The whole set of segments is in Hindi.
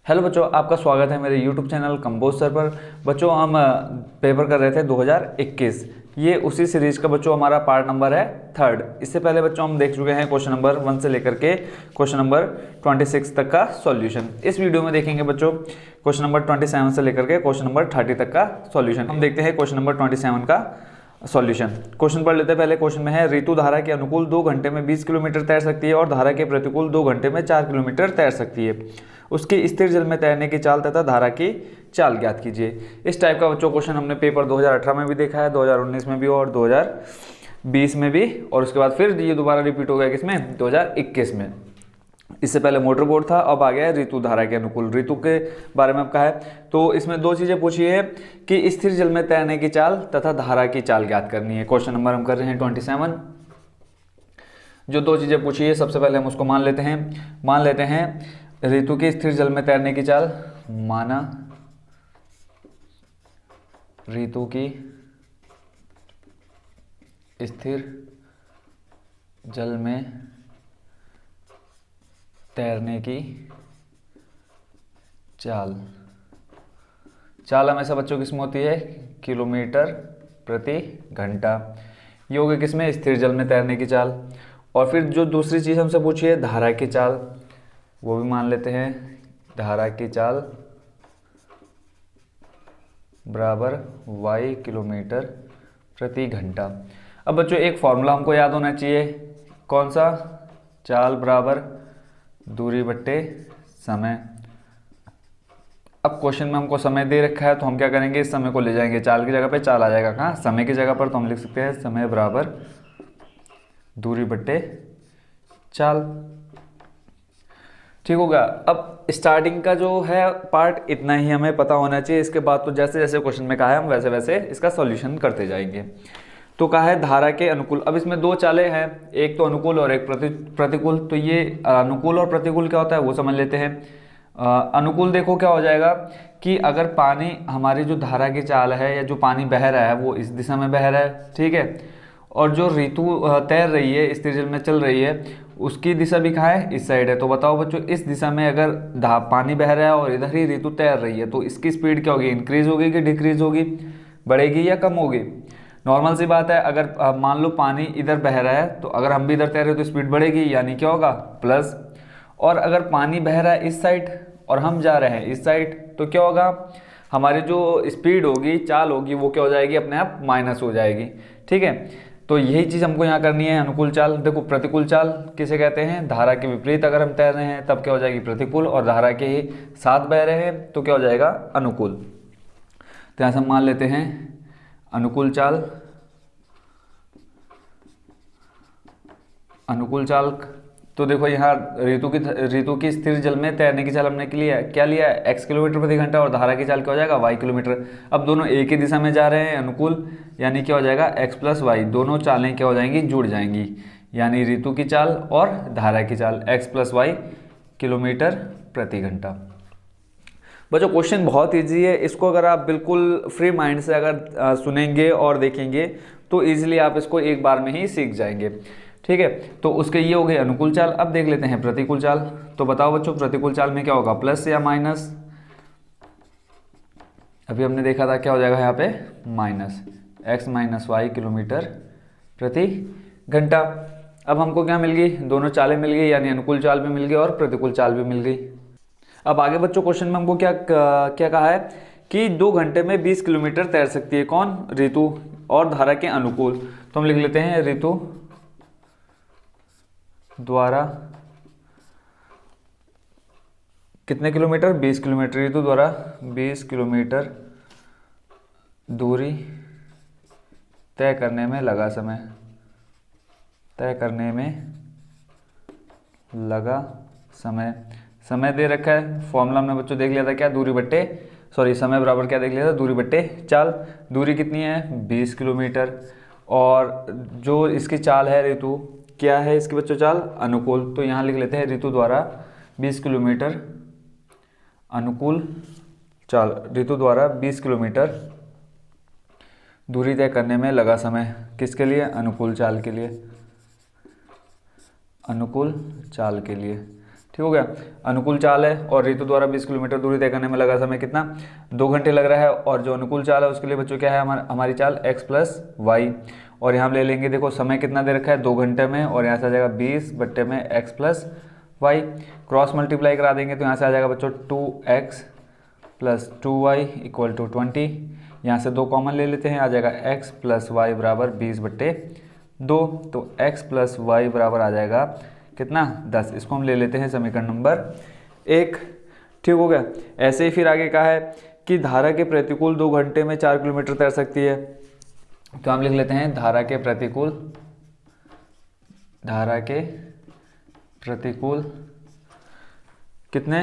हेलो बच्चों, आपका स्वागत है मेरे YouTube चैनल कंपोज सर पर। बच्चों हम पेपर कर रहे थे 2021। ये उसी सीरीज का बच्चों हमारा पार्ट नंबर है 3rd। इससे पहले बच्चों हम देख चुके हैं क्वेश्चन नंबर 1 से लेकर के क्वेश्चन नंबर 26 तक का सॉल्यूशन। इस वीडियो में देखेंगे बच्चों क्वेश्चन नंबर 27 से लेकर के क्वेश्चन नंबर 30 तक का सॉल्यूशन। हम देखते हैं क्वेश्चन नंबर 27 का सॉल्यूशन। क्वेश्चन पढ़ लेते हैं। पहले क्वेश्चन में है, ऋतु धारा के अनुकूल 2 घंटे में 20 किलोमीटर तैर सकती है और धारा के प्रतिकूल 2 घंटे में 4 किलोमीटर तैर सकती है। उसकी स्थिर जल में तैरने की चाल तथा धारा की चाल ज्ञात कीजिए। इस टाइप का बच्चों क्वेश्चन हमने पेपर 2018 में भी देखा है, 2019 में भी और 2020 में भी, और उसके बाद फिर ये दोबारा रिपीट हो गया किसमें, 2021 में। इससे पहले मोटर बोट था, अब आ गया ऋतु धारा के अनुकूल। ऋतु के बारे में अब कहा है तो इसमें 2 चीजें पूछी है कि स्थिर जल में तैरने की चाल तथा धारा की चाल ज्ञात करनी है। क्वेश्चन नंबर हम कर रहे हैं 27। जो 2 चीजें पूछी है, सबसे पहले हम उसको मान लेते हैं ऋतु की स्थिर जल में तैरने की चाल। माना ऋतु की स्थिर जल में तैरने की चाल हमेशा बच्चों किसमें होती है, किलोमीटर प्रति घंटा। ये होगी किसमें, स्थिर जल में तैरने की चाल। और फिर जो दूसरी चीज़ हमसे पूछी है धारा की चाल, वो भी मान लेते हैं। धारा की चाल बराबर y किलोमीटर प्रति घंटा। अब बच्चों एक फॉर्मूला हमको याद होना चाहिए, कौन सा, चाल बराबर दूरी बट्टे समय। अब क्वेश्चन में हमको समय दे रखा है तो हम क्या करेंगे, इस समय को ले जाएंगे चाल की जगह पे, चाल आ जाएगा कहाँ, समय की जगह पर। तो हम लिख सकते हैं समय बराबर दूरी बट्टे चाल। ठीक होगा। अब स्टार्टिंग का जो है पार्ट इतना ही हमें पता होना चाहिए। इसके बाद तो जैसे जैसे क्वेश्चन में कहा है हम वैसे वैसे इसका सॉल्यूशन करते जाएंगे। तो कहा है धारा के अनुकूल। अब इसमें 2 चालें हैं, एक तो अनुकूल और एक प्रतिकूल। तो ये अनुकूल और प्रतिकूल क्या होता है वो समझ लेते हैं। अनुकूल देखो क्या हो जाएगा कि अगर पानी, हमारी जो धारा की चाल है या जो पानी बह रहा है वो इस दिशा में बह रहा है, ठीक है, और जो ऋतु तैर रही है, स्थिर जल में चल रही है, उसकी दिशा भी कहाँ है, इस साइड है। तो बताओ बच्चों, इस दिशा में अगर पानी बह रहा है और इधर ही ऋतु तैर रही है तो इसकी स्पीड क्या होगी, इंक्रीज होगी कि डिक्रीज होगी, बढ़ेगी या कम होगी। नॉर्मल सी बात है, अगर मान लो पानी इधर बह रहा है तो अगर हम भी इधर तैर रहे हो तो स्पीड बढ़ेगी, यानी क्या होगा, प्लस। और अगर पानी बह रहा है इस साइड और हम जा रहे हैं इस साइड तो क्या होगा, हमारी जो स्पीड होगी, चाल होगी, वो क्या हो जाएगी, अपने आप माइनस हो जाएगी। ठीक है, तो यही चीज़ हमको यहाँ करनी है। अनुकूल चाल देखो, प्रतिकूल चाल किसे कहते हैं, धारा के विपरीत अगर हम तैर रहे हैं तब क्या हो जाएगी, प्रतिकूल, और धारा के ही साथ बह रहे हैं तो क्या हो जाएगा, अनुकूल। तो यहाँ से हम मान लेते हैं अनुकूल चाल। तो देखो यहाँ ऋतु की स्थिर जल में तैरने की चाल हमने क्या लिया है, x किलोमीटर प्रति घंटा, और धारा की चाल क्या हो जाएगा, y किलोमीटर। अब दोनों एक ही दिशा में जा रहे हैं, अनुकूल, यानी क्या हो जाएगा, x प्लस वाई, दोनों चालें क्या हो जाएंगी, जुड़ जाएंगी। यानी ऋतु की चाल और धारा की चाल x प्लस वाई किलोमीटर प्रति घंटा। बच्चों क्वेश्चन बहुत ईजी है, इसको अगर आप बिल्कुल फ्री माइंड से अगर सुनेंगे और देखेंगे तो ईजिली आप इसको एक बार में ही सीख जाएंगे। ठीक है, तो उसके ये हो गए अनुकूल चाल। अब देख लेते हैं प्रतिकूल चाल। तो बताओ बच्चों प्रतिकूल चाल में क्या होगा, प्लस या माइनस। अभी हमने देखा था क्या हो जाएगा यहाँ पे, minus x minus Y kilometre प्रति घंटा। अब हमको क्या मिल गई, दोनों चालें मिल गई, यानी अनुकूल चाल भी मिल गई और प्रतिकूल चाल भी मिल गई। अब आगे बच्चों क्वेश्चन में हमको क्या कहा है कि 2 घंटे में 20 किलोमीटर तैर सकती है कौन, ऋतु, और धारा के अनुकूल। तो हम लिख लेते हैं ऋतु द्वारा कितने किलोमीटर, 20 किलोमीटर, ऋतु द्वारा 20 किलोमीटर दूरी तय करने में लगा समय दे रखा है। फॉर्मूला हमने बच्चों देख लिया था क्या, समय बराबर क्या देख लिया था, दूरी बट्टे चाल। दूरी कितनी है, 20 किलोमीटर, और जो इसकी चाल है ऋतु, क्या है इसकी बच्चों चाल, अनुकूल। तो यहाँ लिख लेते हैं ऋतु द्वारा 20 किलोमीटर अनुकूल चाल, ऋतु द्वारा 20 किलोमीटर दूरी तय करने में लगा समय, किसके लिए, अनुकूल चाल के लिए, अनुकूल चाल के लिए। ठीक हो गया। अनुकूल चाल है और ऋतु द्वारा 20 किलोमीटर दूरी तय करने में लगा समय कितना, 2 घंटे लग रहा है। और जो अनुकूल चाल है उसके लिए बच्चों क्या है, हमारी चाल x प्लस वाई, और यहाँ हम ले लेंगे, देखो समय कितना दे रखा है 2 घंटे में, और यहाँ से आ जाएगा 20 बट्टे में x plus Y, cross multiply करा देंगे तो यहाँ से आ जाएगा बच्चों 2x plus 2y equal to 20। यहाँ से 2 कॉमन ले लेते हैं, आ जाएगा x प्लस वाई बराबर 20 बट्टे 2, तो x प्लस वाई बराबर आ जाएगा कितना, 10। इसको हम ले लेते हैं समीकरण नंबर 1। ठीक हो गया। ऐसे ही फिर आगे कहा है कि धारा के प्रतिकूल 2 घंटे में 4 किलोमीटर तैर सकती है, तो हम लिख लेते हैं धारा के प्रतिकूल कितने,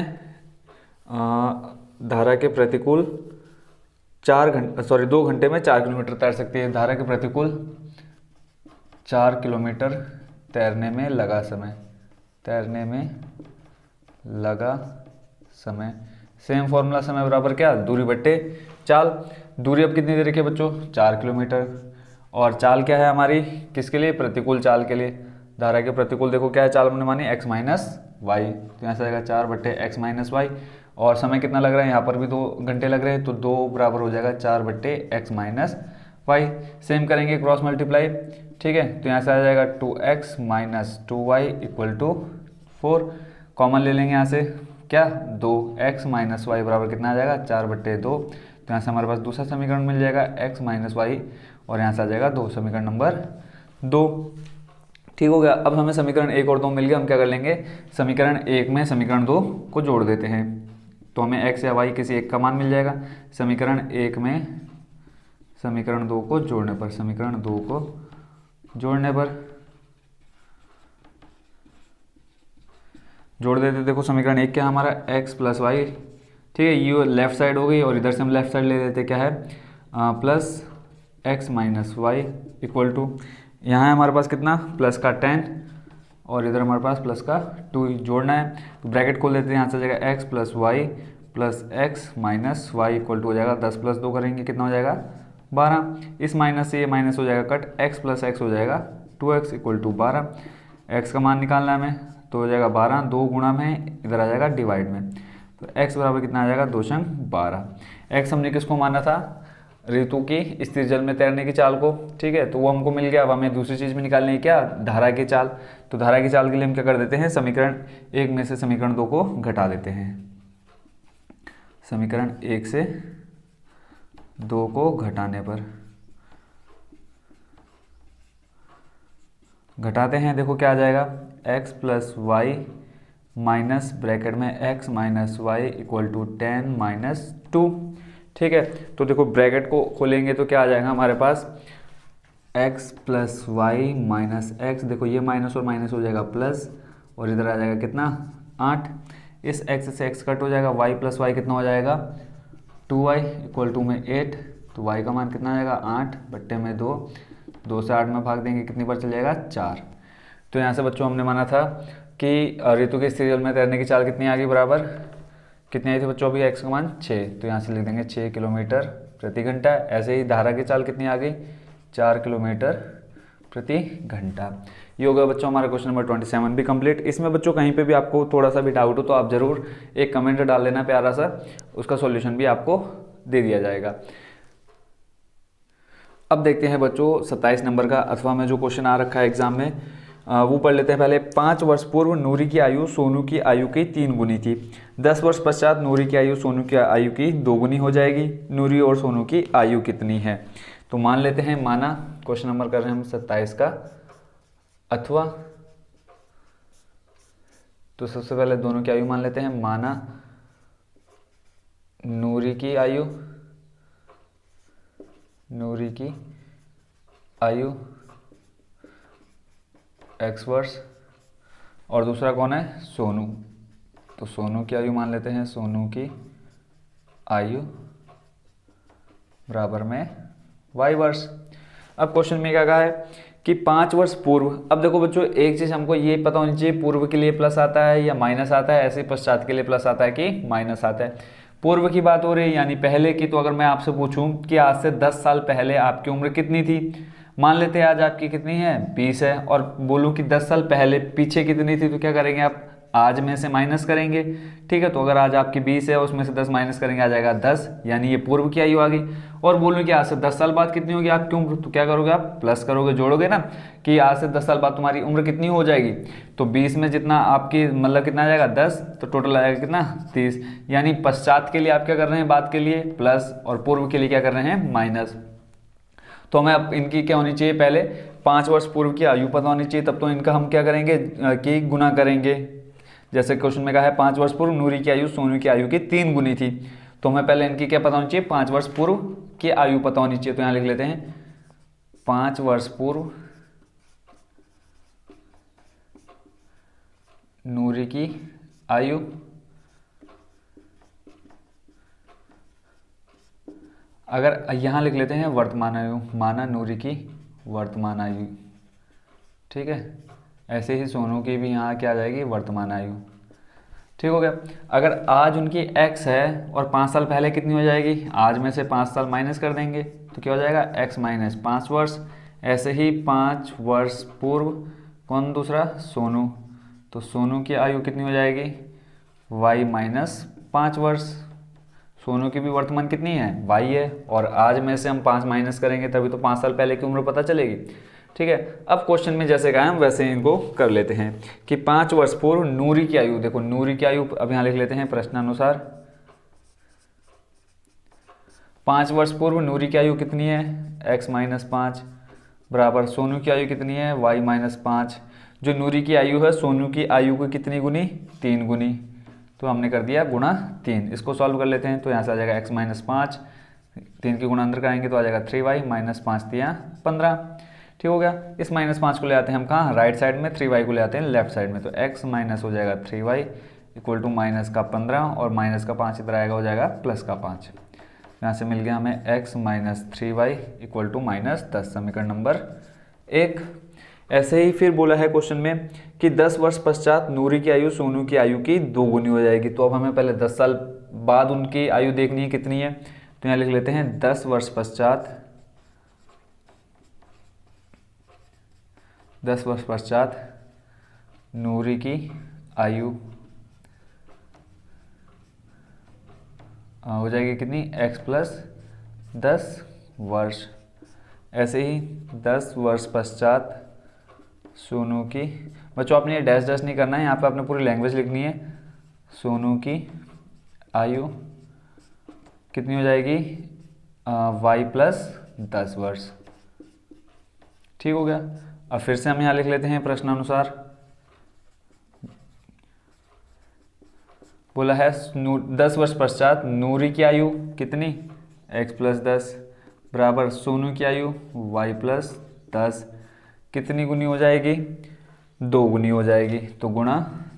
धारा के प्रतिकूल 2 घंटे में 4 किलोमीटर तैर सकती है। धारा के प्रतिकूल 4 किलोमीटर तैरने में लगा समय, सेम फॉर्मूला, समय बराबर क्या, दूरी बट्टे चाल। दूरी अब कितनी दे रखी है बच्चों, 4 किलोमीटर, और चाल क्या है हमारी, किसके लिए, प्रतिकूल चाल के लिए। धारा के प्रतिकूल देखो क्या है, चाल हमने मानी x माइनस वाई, तो यहाँ से आएगा 4 बट्टे x माइनस वाई, और समय कितना लग रहा है, यहाँ पर भी 2 घंटे लग रहे हैं, तो 2 बराबर हो जाएगा 4 बट्टे x माइनस वाई। सेम करेंगे क्रॉस मल्टीप्लाई, ठीक है, तो यहाँ से आ जाएगा 2x minus 2y equal to 4, common ले लेंगे यहाँ से क्या, 2x माइनस वाई बराबर कितना आ जाएगा, 4 बट्टे 2, तो यहाँ से हमारे पास दूसरा समीकरण मिल जाएगा x माइनस वाई, और यहाँ से आ जाएगा 2, समीकरण नंबर 2। ठीक हो गया। अब हमें समीकरण 1 और 2 मिल गया, हम क्या कर लेंगे, समीकरण 1 में समीकरण 2 को जोड़ देते हैं, तो हमें x या y किसी एक का मान मिल जाएगा। समीकरण 1 में समीकरण 2 को जोड़ने पर जोड़ देते, देखो समीकरण 1 क्या हमारा x प्लस वाई, ठीक है, ये लेफ्ट साइड हो गई, और इधर से हम लेफ्ट साइड ले लेते, क्या है, plus x minus Y equal to, यहाँ है हमारे पास कितना, प्लस का 10, और इधर हमारे पास प्लस का 2 जोड़ना है, तो ब्रैकेट खोल देते हैं, यहाँ से आ जाएगा x plus Y plus x minus Y equal to हो जाएगा 10 प्लस 2 करेंगे कितना हो जाएगा 12, इस माइनस से ये माइनस हो जाएगा कट, x प्लस x हो जाएगा 2x इक्वल टू 12, x का मान निकालना है हमें, तो हो जाएगा 12, 2 गुणा में इधर आ जाएगा डिवाइड में, तो x बराबर कितना आ जाएगा 2 शंक 12। x हमने किसको माना था, ऋतु की स्थिर जल में तैरने की चाल को, ठीक है, तो वो हमको मिल गया। अब हमें दूसरी चीज़ में निकालनी है क्या, धारा की चाल, तो धारा की चाल के लिए हम क्या कर देते हैं, समीकरण 1 में से समीकरण 2 को घटा देते हैं। समीकरण 1 से 2 को घटाते हैं, देखो क्या आ जाएगा, x plus Y minus bracket में x minus Y equal to 10 minus 2, ठीक है, तो देखो ब्रैकेट को खोलेंगे तो क्या आ जाएगा हमारे पास, x plus Y minus x, देखो ये माइनस और माइनस हो जाएगा प्लस, और इधर आ जाएगा कितना 8, इस x से x कट हो जाएगा, y प्लस वाई कितना हो जाएगा 2y इक्वल टू में 8, तो y का मान कितना आ जाएगा 8 बट्टे में 2, 2 से 8 में भाग देंगे कितनी बार चल जाएगा 4। तो यहाँ से बच्चों हमने माना था कि ऋतु के स्थिर जल में तैरने की चाल कितनी आ गई, बराबर कितनी आई थी बच्चों, अभी x का मान 6, तो यहाँ से लिख देंगे 6 किलोमीटर प्रति घंटा। ऐसे ही धारा की चाल कितनी आ गई, 4 किलोमीटर प्रति घंटा। ये हो गया बच्चों हमारा क्वेश्चन नंबर 27 भी कंप्लीट। इसमें बच्चों कहीं पे भी आपको थोड़ा सा भी डाउट हो तो आप ज़रूर एक कमेंट डाल देना प्यारा सा, उसका सॉल्यूशन भी आपको दे दिया जाएगा। अब देखते हैं बच्चों 27 नंबर का अथवा में जो क्वेश्चन आ रखा है एग्जाम में, वो पढ़ लेते हैं पहले। 5 वर्ष पूर्व नूरी की आयु सोनू की आयु की 3 गुनी थी। 10 वर्ष पश्चात नूरी की आयु सोनू की आयु की 2 गुनी हो जाएगी। नूरी और सोनू की आयु कितनी है? तो मान लेते हैं, माना क्वेश्चन नंबर कर रहे हैं हम 27 का, अथवा तो सबसे पहले दोनों की आयु मान लेते हैं। माना नूरी की आयु x वर्ष और दूसरा कौन है, सोनू। तो सोनू की आयु मान लेते हैं, सोनू की आयु बराबर में y वर्ष। अब क्वेश्चन में क्या कहा है कि 5 वर्ष पूर्व। अब देखो बच्चों एक चीज़ हमको ये पता होनी चाहिए, पूर्व के लिए प्लस आता है या माइनस आता है, ऐसे पश्चात के लिए प्लस आता है कि माइनस आता है। पूर्व की बात हो रही है यानी पहले की, तो अगर मैं आपसे पूछूं कि आज से 10 साल पहले आपकी उम्र कितनी थी, मान लेते हैं आज आपकी कितनी है 20 है, और बोलूं कि 10 साल पहले पीछे कितनी थी, तो क्या करेंगे आप आज में से माइनस करेंगे, ठीक है। तो अगर आज आपकी 20 है, उसमें से 10 माइनस करेंगे, आ जाएगा 10, यानी ये पूर्व की आयु आ गई। और बोलो कि आज से 10 साल बाद कितनी होगी, आप क्यों तो क्या करोगे, आप प्लस करोगे, जोड़ोगे ना, कि आज से 10 साल बाद तुम्हारी उम्र कितनी हो जाएगी। तो 20 में जितना आपकी मतलब कितना आ जाएगा 10, तो टोटल आएगा कितना 30, यानी पश्चात के लिए आप क्या कर रहे हैं, बाद के लिए प्लस, और पूर्व के लिए क्या कर रहे हैं, माइनस। तो हमें अब इनकी क्या होनी चाहिए, पहले 5 वर्ष पूर्व की आयु पता होनी चाहिए, तब तो इनका हम क्या करेंगे कि गुना करेंगे। जैसे क्वेश्चन में कहा है 5 वर्ष पूर्व नूरी की आयु सोनू की आयु की 3 गुनी थी, तो हमें पहले इनकी क्या पता होनी चाहिए, 5 वर्ष पूर्व की आयु पता होनी चाहिए। तो यहाँ लिख लेते हैं 5 वर्ष पूर्व नूरी की आयु अगर यहाँ लिख लेते हैं वर्तमान आयु, माना नूरी की वर्तमान आयु, ठीक है। ऐसे ही सोनू की भी यहाँ क्या आ जाएगी, वर्तमान आयु, ठीक हो गया। अगर आज उनकी x है और 5 साल पहले कितनी हो जाएगी, आज में से 5 साल माइनस कर देंगे तो क्या हो जाएगा, x माइनस 5 वर्ष। ऐसे ही 5 वर्ष पूर्व कौन, दूसरा सोनू, तो सोनू की आयु कितनी हो जाएगी, y माइनस 5 वर्ष। सोनू की भी वर्तमान कितनी है, y है, और आज में से हम 5 माइनस करेंगे तभी तो 5 साल पहले की उम्र पता चलेगी, ठीक है। अब क्वेश्चन में जैसे कहा हम वैसे इनको कर लेते हैं कि 5 वर्ष पूर्व नूरी की आयु, देखो नूरी की आयु अब यहाँ लिख लेते हैं प्रश्नानुसार। 5 वर्ष पूर्व नूरी की आयु कितनी है, x माइनस 5 बराबर सोनू की आयु कितनी है, y माइनस 5। जो नूरी की आयु है सोनू की आयु को कितनी गुनी, 3 गुनी, तो हमने कर दिया गुणा 3। इसको सॉल्व कर लेते हैं, तो यहाँ से आ जाएगा x माइनस 5, 3 की गुणा अंदर कराएंगे तो आ जाएगा 3y माइनस 5 दिया 15, ठीक हो गया। इस माइनस 5 को ले आते हैं हम कहाँ, राइट साइड में, 3y को ले आते हैं लेफ्ट साइड में, तो x माइनस हो जाएगा 3y इक्वल टू माइनस का 15 और माइनस का 5 इधर आएगा, हो जाएगा प्लस का 5। यहाँ से मिल गया हमें x minus 3y equal to minus 10, समीकरण नंबर 1। ऐसे ही फिर बोला है क्वेश्चन में कि 10 वर्ष पश्चात नूरी की आयु सोनू की आयु की 2 गुनी हो जाएगी। तो अब हमें पहले 10 साल बाद उनकी आयु देखनी है कितनी है, तो यहाँ लिख लेते हैं 10 वर्ष पश्चात, 10 वर्ष पश्चात नूरी की आयु हो जाएगी कितनी, x प्लस 10 वर्ष। ऐसे ही 10 वर्ष पश्चात सोनू की, बच्चों आपने ये डैश डैश नहीं करना है, यहाँ पे आपने पूरी लैंग्वेज लिखनी है। सोनू की आयु कितनी हो जाएगी, y प्लस 10 वर्ष, ठीक हो गया। अब फिर से हम यहाँ लिख लेते हैं प्रश्नानुसार। बोला है 10 वर्ष पश्चात नूरी की आयु कितनी, x प्लस 10 बराबर सोनू की आयु y प्लस 10 कितनी गुनी हो जाएगी, 2 गुनी हो जाएगी, तो गुणा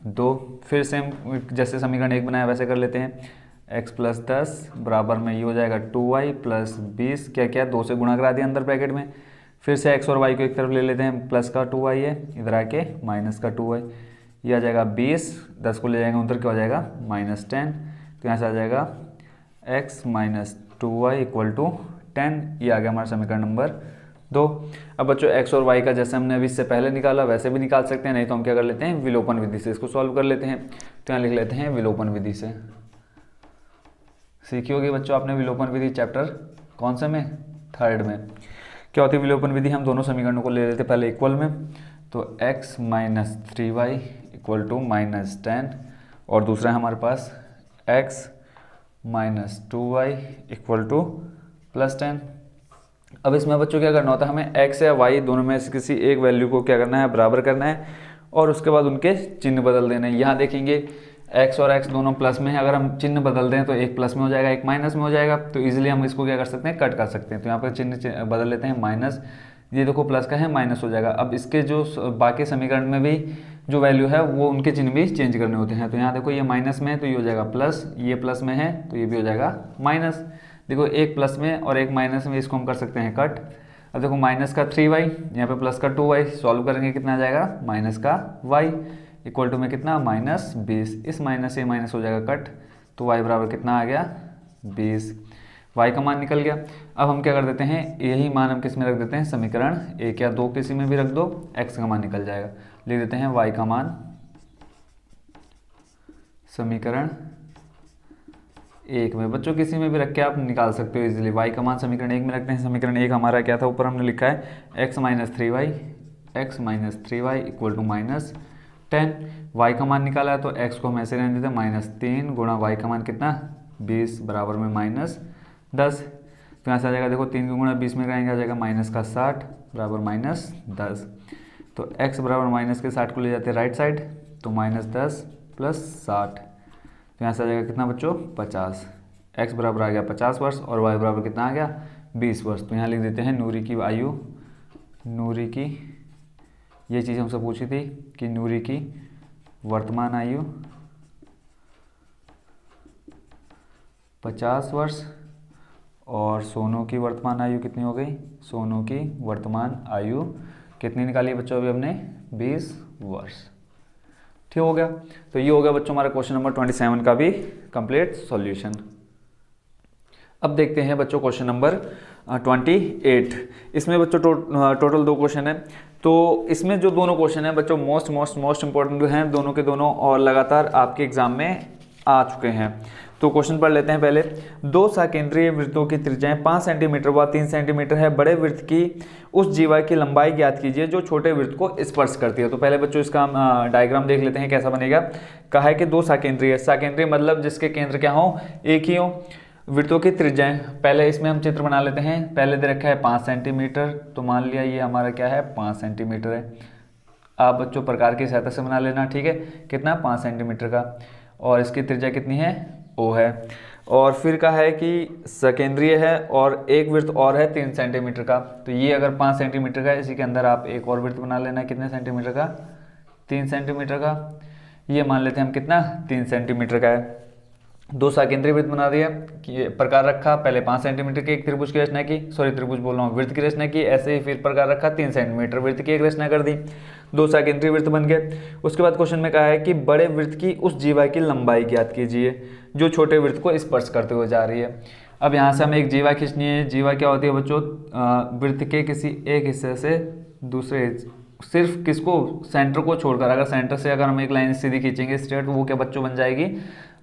2। फिर से हम जैसे समीकरण 1 बनाया वैसे कर लेते हैं, x प्लस 10 बराबर में ये हो जाएगा 2y प्लस 20, क्या क्या 2 से गुणा करा दिया अंदर ब्रैकेट में। फिर से x और y को एक तरफ ले लेते हैं, प्लस का 2y है, इधर आके माइनस का 2y, ये आ जाएगा 20, 10 को ले जाएंगे उधर, क्या हो जाएगा माइनस 10, तो यहाँ से आ जाएगा x minus 2y equal to 10, ये आ गया हमारा समीकरण नंबर 2। अब बच्चों x और y का जैसे हमने अभी इससे पहले निकाला वैसे भी निकाल सकते हैं, नहीं तो हम क्या कर लेते हैं, विलोपन विधि से इसको सॉल्व कर लेते हैं। तो यहाँ लिख लेते हैं विलोपन विधि से। सीखी होगी बच्चों आपने विलोपन विधि, चैप्टर कौन से में, 3rd में। क्या होती है विलोपन विधि, हम दोनों समीकरणों को ले लेते हैं पहले इक्वल में, तो x minus 3y equal to minus 10, और दूसरा है हमारे पास x minus 2y equal to plus 10। अब इसमें बच्चों क्या करना होता है, हमें x या y दोनों में से किसी एक वैल्यू को क्या करना है, बराबर करना है, और उसके बाद उनके चिन्ह बदल देना है। यहाँ देखेंगे x और x दोनों प्लस में है, अगर हम चिन्ह बदल दें तो एक प्लस में हो जाएगा, एक माइनस में हो जाएगा, तो इजीली हम इसको क्या कर सकते हैं, कट कर सकते हैं। तो यहाँ पर चिन्ह बदल लेते हैं, माइनस, ये देखो प्लस का है माइनस हो जाएगा। अब इसके जो बाकी समीकरण में भी जो वैल्यू है वो उनके चिन्ह भी चेंज करने होते हैं। तो यहाँ देखो ये माइनस में है तो ये हो जाएगा प्लस, ये प्लस में है तो ये भी हो जाएगा माइनस। देखो एक प्लस में और एक माइनस में, इसको हम कर सकते हैं कट। अब देखो माइनस का 3y, यहाँ पे प्लस का 2y, सॉल्व करेंगे कितना आ जाएगा, माइनस का y इक्वल टू में कितना, माइनस 20। इस माइनस से माइनस हो जाएगा कट, तो y बराबर कितना आ गया, 20। y का मान निकल गया। अब हम क्या कर देते हैं, यही मान हम किस में रख देते हैं, समीकरण 1 या 2 किसी में भी रख दो, x का मान निकल जाएगा। लिख देते हैं y का मान समीकरण 1 में। बच्चों किसी में भी रख के आप निकाल सकते हो इजीली। y का मान समीकरण 1 में रखते हैं। समीकरण 1 हमारा क्या था, ऊपर हमने लिखा है x minus 3y equal to -10। y का मान निकाला है तो x को हम ऐसे रहने देते हैं -3 गुणा y का मान कितना 20 बराबर में -10। तो यहाँ से आ जाएगा, देखो 3 गुणा 20 में करेंगे, आ जाएगा -60 बराबर -10। तो x बराबर -60 को ले जाते हैं राइट साइड, तो -10 + 60, तो यहाँ से आ जाएगा कितना बच्चों 50। x बराबर आ गया 50 वर्ष और y बराबर कितना आ गया 20 वर्ष। तो यहाँ लिख देते हैं नूरी की आयु, नूरी की, ये चीज़ हमसे पूछी थी कि नूरी की वर्तमान आयु 50 वर्ष और सोनू की वर्तमान आयु कितनी हो गई, सोनू की वर्तमान आयु कितनी निकाली है बच्चों अभी हमने 20 वर्ष। ठीक हो गया। तो ये हो गया बच्चों हमारा क्वेश्चन नंबर 27 का भी कंप्लीट सॉल्यूशन। अब देखते हैं बच्चों क्वेश्चन नंबर 28। इसमें बच्चों टोटल 2 क्वेश्चन है। तो इसमें जो दोनों क्वेश्चन हैं बच्चों मोस्ट इंपॉर्टेंट हैं दोनों के दोनों, और लगातार आपके एग्जाम में आ चुके हैं। तो क्वेश्चन पढ़ लेते हैं पहले। 2 सकेंद्रीय वृत्तों की त्रिज्याएं 5 सेंटीमीटर व 3 सेंटीमीटर है। बड़े वृत्त की उस जीवा की लंबाई ज्ञात कीजिए जो छोटे वृत्त को स्पर्श करती है। तो पहले बच्चों इसका हम डायग्राम देख लेते हैं कैसा बनेगा। कहा है कि 2 सकेंद्रीय, सकेंद्रीय मतलब जिसके केंद्र क्या हो, एक ही हो, वृत्तों की त्रिज्याएं। पहले इसमें हम चित्र बना लेते हैं। पहले दे रखा है 5 सेंटीमीटर, तो मान लिया ये हमारा क्या है 5 सेंटीमीटर है। आप बच्चों प्रकार की सहायता से बना लेना, ठीक है, कितना 5 सेंटीमीटर का, और इसकी त्रिज्या कितनी है ओ है। और फिर कहा है कि सकेंद्रीय है और एक वृत्त और है 3 सेंटीमीटर का। तो ये अगर 5 सेंटीमीटर का है, इसी के अंदर आप एक और वृत्त बना लेना, कितने सेंटीमीटर का 3 सेंटीमीटर का। ये मान लेते हैं हम कितना 3 सेंटीमीटर का है। 2 सकेंद्रीय वृत्त बना दिया कि प्रकार रखा, पहले 5 सेंटीमीटर की एक त्रिभुज की रचना की, त्रिभुज बोल रहा हूँ, वृत्त की रचना की। ऐसे ही फिर प्रकार रखा 3 सेंटीमीटर वृत्त की एक रचना कर दी, 2 सकेंद्रीय वृत्त बन गए। उसके बाद क्वेश्चन में कहा है कि बड़े वृत्त की उस जीवा की लंबाई ज्ञात कीजिए जो छोटे वृत्त को स्पर्श करते हुए जा रही है। अब यहाँ से हमें एक जीवा खींचनी है। जीवा क्या होती है बच्चों, वृत्त के किसी एक हिस्से से दूसरे, सिर्फ किसको, सेंटर को छोड़कर। अगर सेंटर से अगर हम एक लाइन सीधी खींचेंगे स्ट्रेट, वो क्या बच्चों बन जाएगी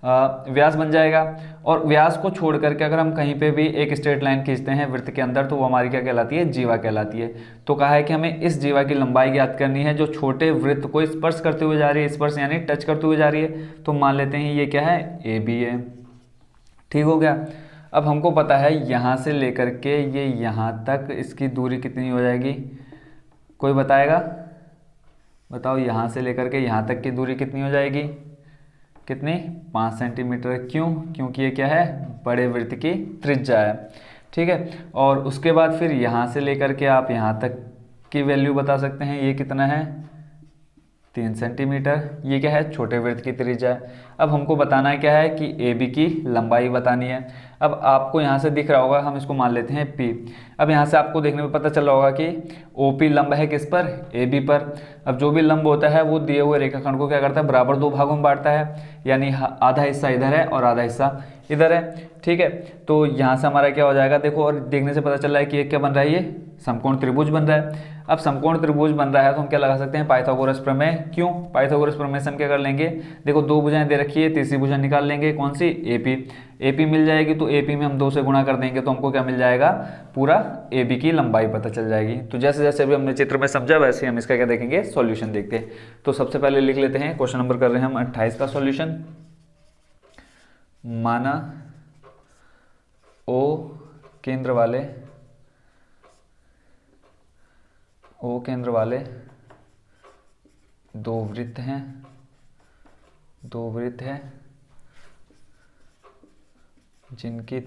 व्यास बन जाएगा। और व्यास को छोड़ करके अगर हम कहीं पे भी एक स्ट्रेट लाइन खींचते हैं वृत्त के अंदर, तो वो हमारी क्या कहलाती है, जीवा कहलाती है। तो कहा है कि हमें इस जीवा की लंबाई ज्ञात करनी है जो छोटे वृत्त को स्पर्श करते हुए जा रही है, स्पर्श यानी टच करते हुए जा रही है। तो मान लेते हैं ये क्या है ए बी है। ठीक हो गया। अब हमको पता है यहाँ से लेकर के ये यहाँ तक इसकी दूरी कितनी हो जाएगी, कोई बताएगा, बताओ यहाँ से लेकर के यहाँ तक की दूरी कितनी हो जाएगी, कितनी 5 सेंटीमीटर। क्यों, क्योंकि ये क्या है बड़े वृत्त की त्रिज्या है। ठीक है। और उसके बाद फिर यहाँ से लेकर के आप यहाँ तक की वैल्यू बता सकते हैं, ये कितना है 3 सेंटीमीटर। ये क्या है छोटे वृत्त की त्रिज्या है। अब हमको बताना है क्या है कि ए बी की लंबाई बतानी है। अब आपको यहाँ से दिख रहा होगा, हम इसको मान लेते हैं P। अब यहाँ से आपको देखने में पता चल रहा होगा कि OP लंब है किस पर, AB पर। अब जो भी लंब होता है वो दिए हुए रेखाखंड को क्या करता है, बराबर 2 भागों में बांटता है, यानी आधा हिस्सा इधर है और आधा हिस्सा इधर है। ठीक है। तो यहाँ से हमारा क्या हो जाएगा, देखो, और देखने से पता चल रहा है कि ये क्या बन रहा है, ये समकोण त्रिभुज बन रहा है। अब समकोण त्रिभुज बन रहा है तो हम क्या लगा सकते हैं, पाइथागोरस प्रमेय। क्यों, पाइथागोरस प्रमेय से हम क्या कर लेंगे, देखो 2 भुजाएं दे रखी है, तीसरी भुजा निकाल लेंगे, कौन सी AP। AP मिल जाएगी तो AP में हम 2 से गुणा कर देंगे तो हमको क्या मिल जाएगा, पूरा AB की लंबाई पता चल जाएगी। तो जैसे जैसे अभी हमने चित्र में समझा वैसे हम इसका क्या देखेंगे, सॉल्यूशन देखते हैं। तो सबसे पहले लिख लेते हैं, क्वेश्चन नंबर कर रहे हैं हम 28 का सॉल्यूशन। माना O केंद्र वाले 2 वृत्त हैं, 2 वृत्त हैं जिनकी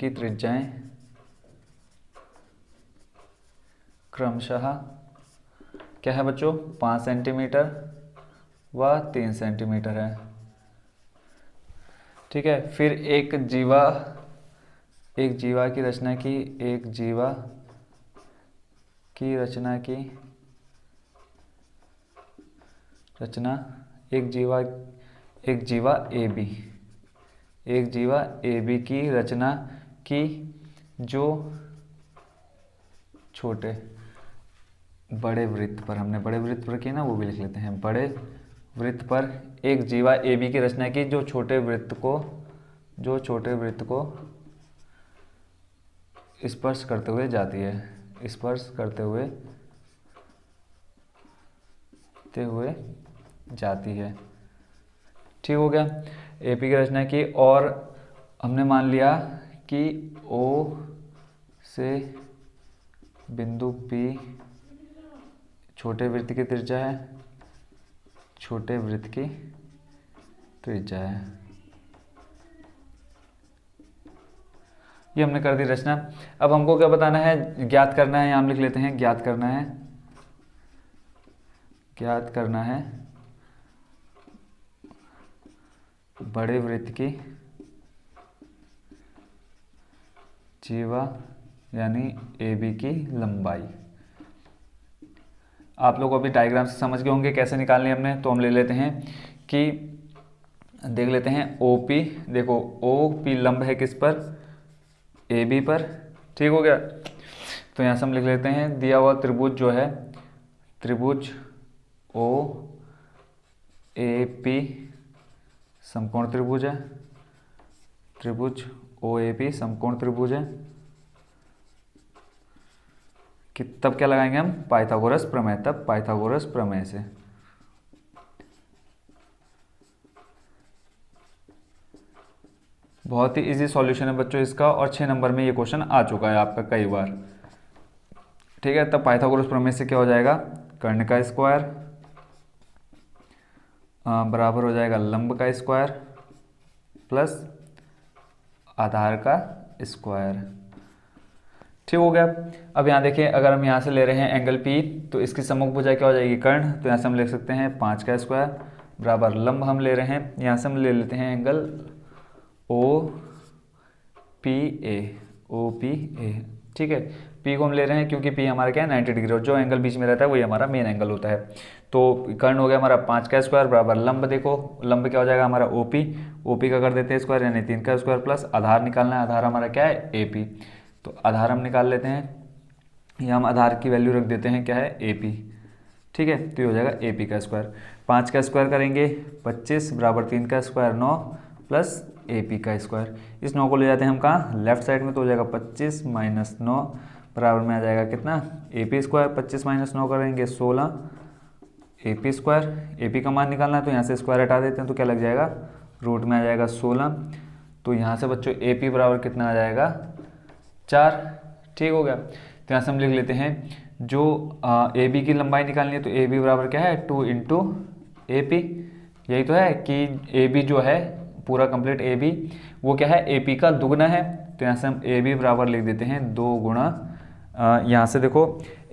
त्रिज्याएं क्रमशः क्या है बच्चों 5 सेंटीमीटर व 3 सेंटीमीटर है। ठीक है। फिर एक जीवा की रचना की, एक जीवा की रचना की एक जीवा ए बी की रचना की जो छोटे बड़े वृत्त पर, हमने बड़े वृत्त पर किया ना, वो भी लिख लेते हैं। बड़े वृत्त पर एक जीवा ए बी की रचना की जो छोटे वृत्त को स्पर्श करते हुए जाती है, स्पर्श करते हुए जाती है। ठीक हो गया। एपी की रचना की और हमने मान लिया कि ओ से बिंदु P छोटे वृत्त की त्रिज्या है, छोटे वृत्त की त्रिज्या है। ये हमने कर दी रचना। अब हमको क्या बताना है, ज्ञात करना है। यहाँ हम लिख लेते हैं ज्ञात करना है बड़े वृत्त की जीवा यानी AB की लंबाई। आप लोग अभी डायग्राम से समझ गए होंगे कैसे निकालनी है हमने। तो हम ले लेते हैं कि देख लेते हैं OP। देखो OP लंब है किस पर, AB पर। ठीक हो गया। तो यहाँ से हम लिख लेते हैं दिया हुआ त्रिभुज जो है, त्रिभुज OAP समकोण त्रिभुज है, त्रिभुज OAP समकोण त्रिभुज है। कि तब क्या लगाएंगे हम, पाइथागोरस प्रमेय। तब पाइथागोरस प्रमेय से बहुत ही इजी सॉल्यूशन है बच्चों इसका, और 6 नंबर में ये क्वेश्चन आ चुका है आपका कई बार। ठीक है। तब पाइथागोरस प्रमेय से क्या हो जाएगा, कर्ण का स्क्वायर बराबर हो जाएगा लंब का स्क्वायर प्लस आधार का स्क्वायर। ठीक हो गया। अब यहाँ देखिए, अगर हम यहाँ से ले रहे हैं एंगल P तो इसकी सम्मुख भुजा क्या हो जाएगी, कर्ण। तो यहाँ से हम लिख सकते हैं 5 का स्क्वायर बराबर लंब हम ले रहे हैं, यहाँ से हम ले लेते हैं एंगल OPA। ठीक है। P को हम ले रहे हैं क्योंकि P हमारा क्या है 90 डिग्री, और जो एंगल बीच में रहता है वही हमारा मेन एंगल होता है। तो कर्ण हो गया हमारा 5 का स्क्वायर बराबर लंब। देखो लंब क्या हो जाएगा हमारा OP का कर देते हैं स्क्वायर यानी 3 का स्क्वायर प्लस आधार निकालना है। आधार हमारा क्या है AP। तो आधार हम निकाल लेते हैं, यहाँ हम आधार की वैल्यू रख देते हैं क्या है AP। ठीक है। तो ये हो जाएगा AP का स्क्वायर। 5 का स्क्वायर करेंगे 25 बराबर 3 का स्क्वायर 9 प्लस AP का स्क्वायर। इस 9 को ले जाते हैं हम कहाँ, लेफ्ट साइड में। तो हो जाएगा 25 माइनस 9 बराबर में आ जाएगा कितना, AP स्क्वायर। 25 माइनस 9 करेंगे 16 AP स्क्वायर। AP का मान निकालना है तो यहाँ से स्क्वायर हटा देते हैं तो क्या लग जाएगा, रूट में आ जाएगा 16। तो यहाँ से बच्चों AP बराबर कितना आ जाएगा 4। ठीक हो गया। तो यहाँ से हम लिख लेते हैं जो AB की लंबाई निकालनी है तो AB बराबर क्या है 2 इंटू AP। यही तो है कि AB जो है पूरा कंप्लीट AB वो क्या है AP का दुगना है। तो यहाँ से हम AB बराबर लिख देते हैं 2 गुणा, यहाँ से देखो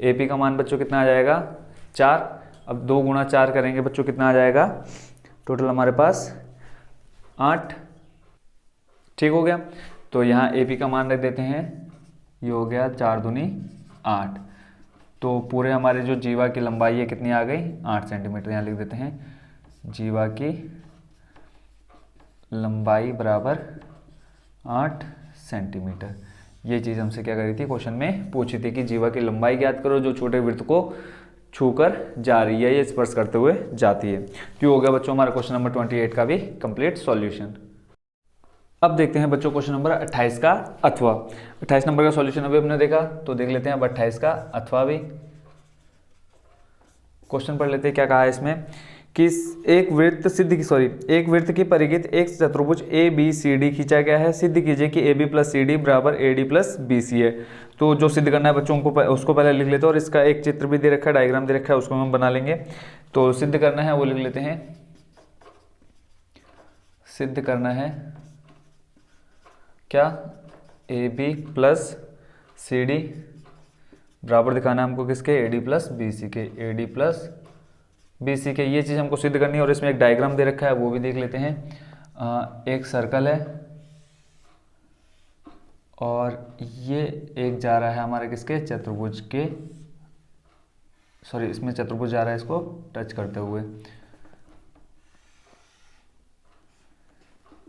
AP का मान बच्चों कितना आ जाएगा 4। अब 2 गुणा 4 करेंगे बच्चों कितना आ जाएगा, टोटल हमारे पास 8। ठीक हो गया। तो यहाँ AP का मान रख देते हैं, ये हो गया 4 दूनी 8। तो पूरे हमारे जो जीवा की लंबाई है कितनी आ गई 8 सेंटीमीटर। यहाँ लिख देते हैं जीवा की लंबाई बराबर 8 सेंटीमीटर। ये चीज़ हमसे क्या करी थी, क्वेश्चन में पूछी थी कि जीवा की लंबाई ज्ञात करो जो छोटे वृत्त को छूकर जा रही है, ये स्पर्श करते हुए जाती है। तो हो गया बच्चों हमारा क्वेश्चन नंबर 28 का भी कंप्लीट सॉल्यूशन। अब देखते हैं बच्चों क्वेश्चन नंबर 28 का अथवा। 28 नंबर का सॉल्यूशन अभी हमने देखा, तो देख लेते हैं अब 28 का अथवा भी। क्वेश्चन पढ़ लेते हैं क्या कहा है इसमें कि एक वृत्त की परिघित एक चतुर्भुज ABCD खींचा गया है। सिद्ध कीजिए कि AB प्लस CD बराबर AD प्लस BC है। तो जो सिद्ध करना है बच्चों को उसको पहले लिख लेते हैं, और इसका एक चित्र भी दे रखा है, डायग्राम दे रखा है, उसको हम बना लेंगे। तो सिद्ध करना है वो लिख लेते हैं, सिद्ध करना है क्या AB प्लस CD बराबर दिखाना है हमको किसके, AD प्लस BC के, AD प्लस BC के। ये चीज़ हमको सिद्ध करनी है, और इसमें एक डायग्राम दे रखा है वो भी देख लेते हैं। एक सर्कल है और ये एक जा रहा है हमारे किसके, चतुर्भुज के, सॉरी इसमें चतुर्भुज जा रहा है इसको टच करते हुए।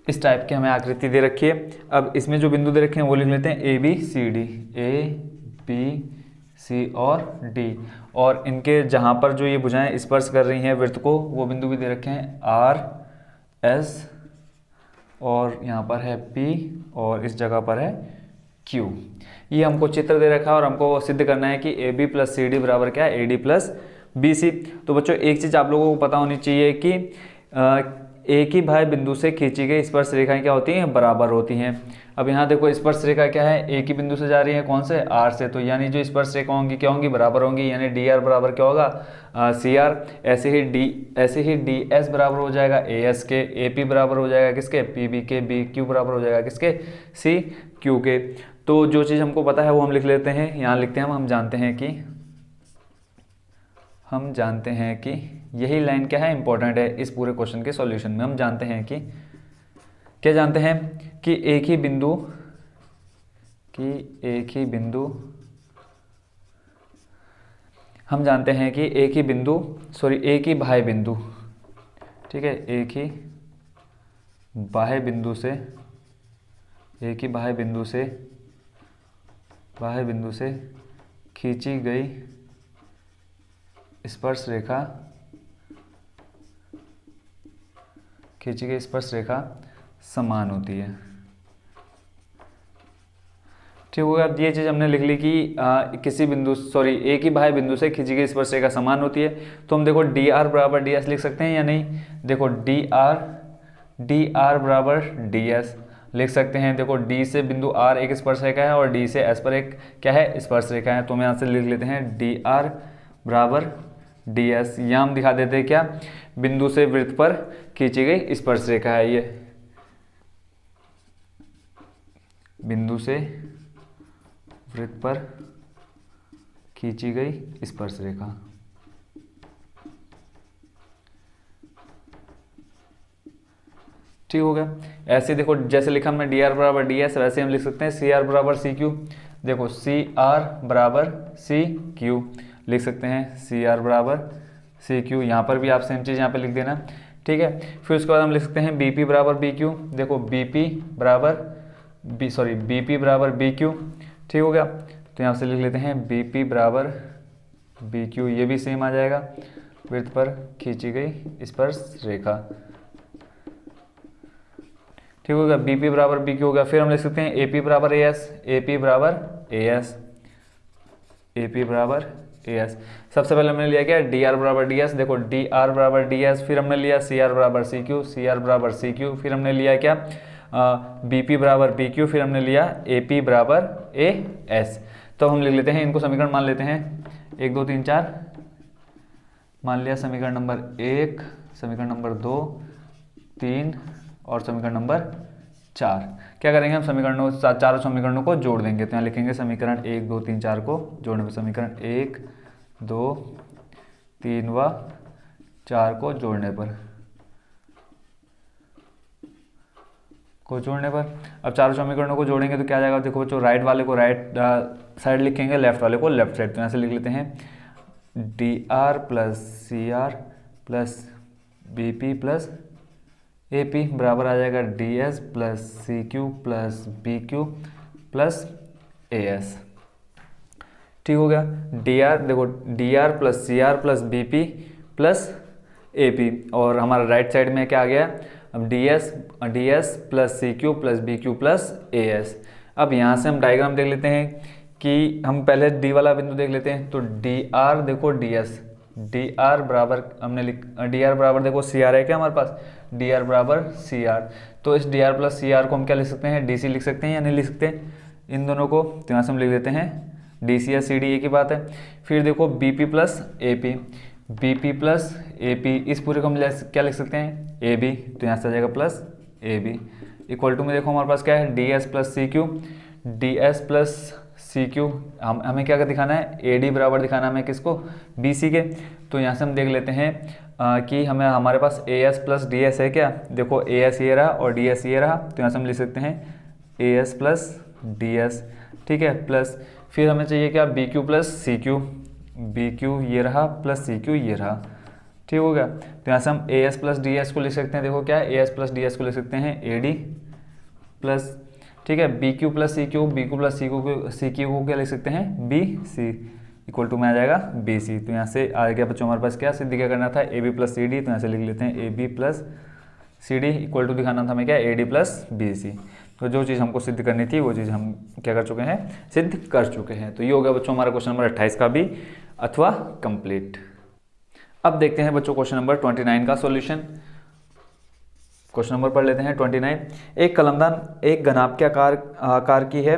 इस टाइप की हमें आकृति दे रखी है। अब इसमें जो बिंदु दे रखे हैं वो लिख लेते हैं ABCD, A B C और D। और इनके जहाँ पर जो ये भुजाएं स्पर्श कर रही हैं वृत्त को, वो बिंदु भी दे रखे हैं आर एस, और यहाँ पर है पी, और इस जगह पर है क्यू। ये हमको चित्र दे रखा है और हमको सिद्ध करना है कि A B plus C D बराबर क्या है, A D plus B C. तो बच्चों एक चीज़ आप लोगों को पता होनी चाहिए कि एक ही भाई बिंदु से खींची गई स्पर्श रेखाएं क्या होती हैं, बराबर होती हैं। अब यहाँ देखो स्पर्श रेखा क्या है, एक ही बिंदु से जा रही है, कौन से, आर से, तो यानी जो स्पर्श रेखा होंगी क्या होंगी, बराबर होंगी, यानी डी आर बराबर क्या होगा, सी आर। ऐसे ही डी एस बराबर हो जाएगा ए एस के, ए पी बराबर हो जाएगा किसके, पी बी के, बी क्यू बराबर हो जाएगा किसके, सी क्यू के। तो जो चीज़ हमको पता है वो हम लिख लेते हैं, यहाँ लिखते हैं हम जानते हैं कि यही लाइन क्या है, इंपॉर्टेंट है इस पूरे क्वेश्चन के सॉल्यूशन में। हम जानते हैं कि क्या जानते हैं कि एक ही बिंदु हम जानते हैं कि एक ही बाह्य बिंदु, ठीक है, एक ही बाह्य बिंदु से खींची गई स्पर्श रेखा समान होती है। ठीक होगा। अब ये चीज़ हमने लिख ली कि एक ही बाह्य बिंदु से खींची गई स्पर्श रेखा समान होती है। तो हम देखो डी आर बराबर डी एस लिख सकते हैं या नहीं, देखो डी आर बराबर डी एस लिख सकते हैं। देखो डी से बिंदु आर एक स्पर्श रेखा है और डी से एस पर एक क्या है, स्पर्श रेखा है। तो हम यहाँ से लिख लेते हैं डी आर बराबर डी एस। यहाँ हम दिखा देते हैं क्या, बिंदु से वृत्त पर खींची गई स्पर्श रेखा है, ये बिंदु से वृत्त पर खींची गई स्पर्श रेखा। ठीक हो गया। ऐसे देखो जैसे लिखा हमने डी आर बराबर डी एस, वैसे हम लिख सकते हैं सी आर बराबर सी क्यू। देखो सी आर बराबर सी क्यू लिख सकते हैं, सी आर बराबर सी क्यू। यहाँ पर भी आप सेम चीज़ यहाँ पे लिख देना, ठीक है। फिर उसके बाद हम लिख सकते हैं बी पी बराबर बी क्यू। देखो बी पी बराबर बी क्यू, ठीक हो गया। तो यहाँ से लिख लेते हैं बी पी बराबर बी क्यू, ये भी सेम आ जाएगा, वृत्त पर खींची गई स्पर्श रेखा। ठीक हो गया, बी पी बराबर बी क्यू हो गया। फिर हम लिख सकते हैं ए पी बराबर ए एस, ए पी बराबर ए एस। सबसे पहले हमने लिया क्या, डी आर बराबर डी एस। देखो डी आर बराबर डी एस, फिर हमने लिया सी आर बराबर सी क्यू, सी आर बराबर सी क्यू। फिर हमने लिया क्या, बी पी बराबर बी क्यू। फिर हमने लिया ए पी बराबर ए एस। तो हम लिख लेते हैं, इनको समीकरण मान लेते हैं 1 2 3 4। मान लिया समीकरण नंबर 1, समीकरण नंबर 2, 3 और समीकरण नंबर 4। क्या करेंगे हम, चारों समीकरणों को जोड़ देंगे। तो यहाँ लिखेंगे समीकरण 1 2 3 4 को जोड़ने पर, समीकरण 1 2 3 व 4 को जोड़ने पर अब चारों समीकरणों को जोड़ेंगे तो क्या जाएगा, देखो बच्चों राइट वाले को राइट साइड लिखेंगे, लेफ्ट वाले को लेफ्ट साइड। तो यहाँ से लिख लेते हैं D R plus C R plus B P plus A P बराबर आ जाएगा D S plus C Q plus B Q plus A S. ठीक हो गया। डी आर, देखो D R plus C R plus B P plus A P, और हमारा राइट साइड में क्या आ गया, अब D S plus C Q plus B Q plus A S. अब यहाँ से हम डायग्राम देख लेते हैं कि हम पहले डी वाला बिंदु देख लेते हैं। तो डी आर, देखो डी एस, डी आर बराबर हमने डी आर बराबर देखो सी आर है क्या हमारे पास, डी आर बराबर सी आर। तो इस D R plus C R को हम क्या लिख सकते हैं, डी सी लिख सकते हैं या नहीं लिख सकते इन दोनों को। तो यहाँ से हम लिख देते हैं डी सी या सी डी, एक ही बात है। फिर देखो B P plus A P, B P plus A P, इस पूरे को हम क्या लिख सकते हैं, ए बी। तो यहाँ से आ जाएगा plus A B equal to में देखो हमारे पास क्या है, D S plus C Q, D S plus C Q. हमें क्या दिखाना है, ए डी बराबर दिखाना है हमें किसको, बी सी के। तो यहाँ से हम देख लेते हैं कि हमारे पास A S plus D S है क्या। देखो ए एस ये रहा और डी एस ये रहा। तो यहाँ से हम लिख सकते हैं A S plus D S, ठीक है, प्लस फिर हमें चाहिए क्या, B Q plus C Q, B Q ये रहा प्लस सी क्यू ये रहा। ठीक हो गया। तो यहाँ से हम A S plus D S को लिख सकते हैं, देखो क्या है, A S plus D S को लिख सकते हैं ए डी प्लस, ठीक है, B Q plus C Q, B Q plus C Q को क्या लिख सकते हैं, बी सी। इक्वल टू में आ जाएगा BC। तो यहाँ से आ गया बच्चों हमारे पास क्या सिद्ध क्या करना था, AB प्लस CD। तो यहाँ से लिख लेते हैं AB plus CD equal to दिखाना था हमें क्या, AD प्लस BC। तो जो चीज़ हमको सिद्ध करनी थी वो चीज़ हम क्या कर चुके हैं, सिद्ध कर चुके हैं। तो ये हो गया बच्चों हमारा क्वेश्चन नंबर 28 का भी अथवा कंप्लीट। अब देखते हैं बच्चों क्वेश्चन नंबर 29 का सॉल्यूशन। क्वेश्चन नंबर पढ़ लेते हैं 29। एक कलमदान एक घनाभ के आकार की है,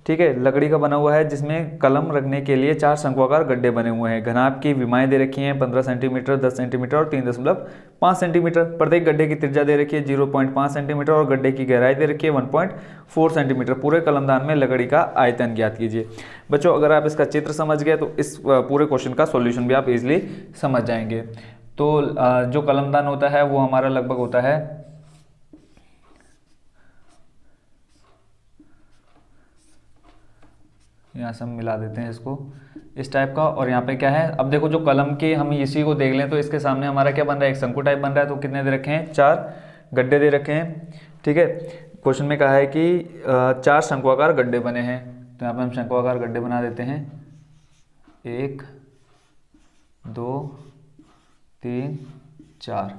ठीक है, लकड़ी का बना हुआ है, जिसमें कलम रखने के लिए 4 शंक्वाकार गड्ढे बने हुए हैं। घनाभ की विमाएं दे रखी हैं 15 सेंटीमीटर, 10 सेंटीमीटर और 3.5 सेंटीमीटर। प्रत्येक गड्ढे की त्रिज्या दे रखी है 0.5 सेंटीमीटर और गड्ढे की गहराई दे रखी है 1.4 सेंटीमीटर। पूरे कलमदान में लकड़ी का आयतन ज्ञात कीजिए। बच्चों अगर आप इसका चित्र समझ गए तो इस पूरे क्वेश्चन का सॉल्यूशन भी आप इजीली समझ जाएंगे। तो जो कलमदान होता है वो हमारा लगभग होता है, यहाँ से हम मिला देते हैं इसको, इस टाइप का। और यहाँ पे क्या है, अब देखो जो कलम के हम इसी को देख लें तो इसके सामने हमारा क्या बन रहा है, एक शंकु टाइप बन रहा है। तो कितने दे रखे हैं, 4 गड्ढे दे रखे हैं, ठीक है। क्वेश्चन में कहा है कि 4 शंक्वाकार गड्ढे बने हैं। तो यहाँ पे हम शंक्वाकार गड्ढे बना देते हैं, 1 2 3 4,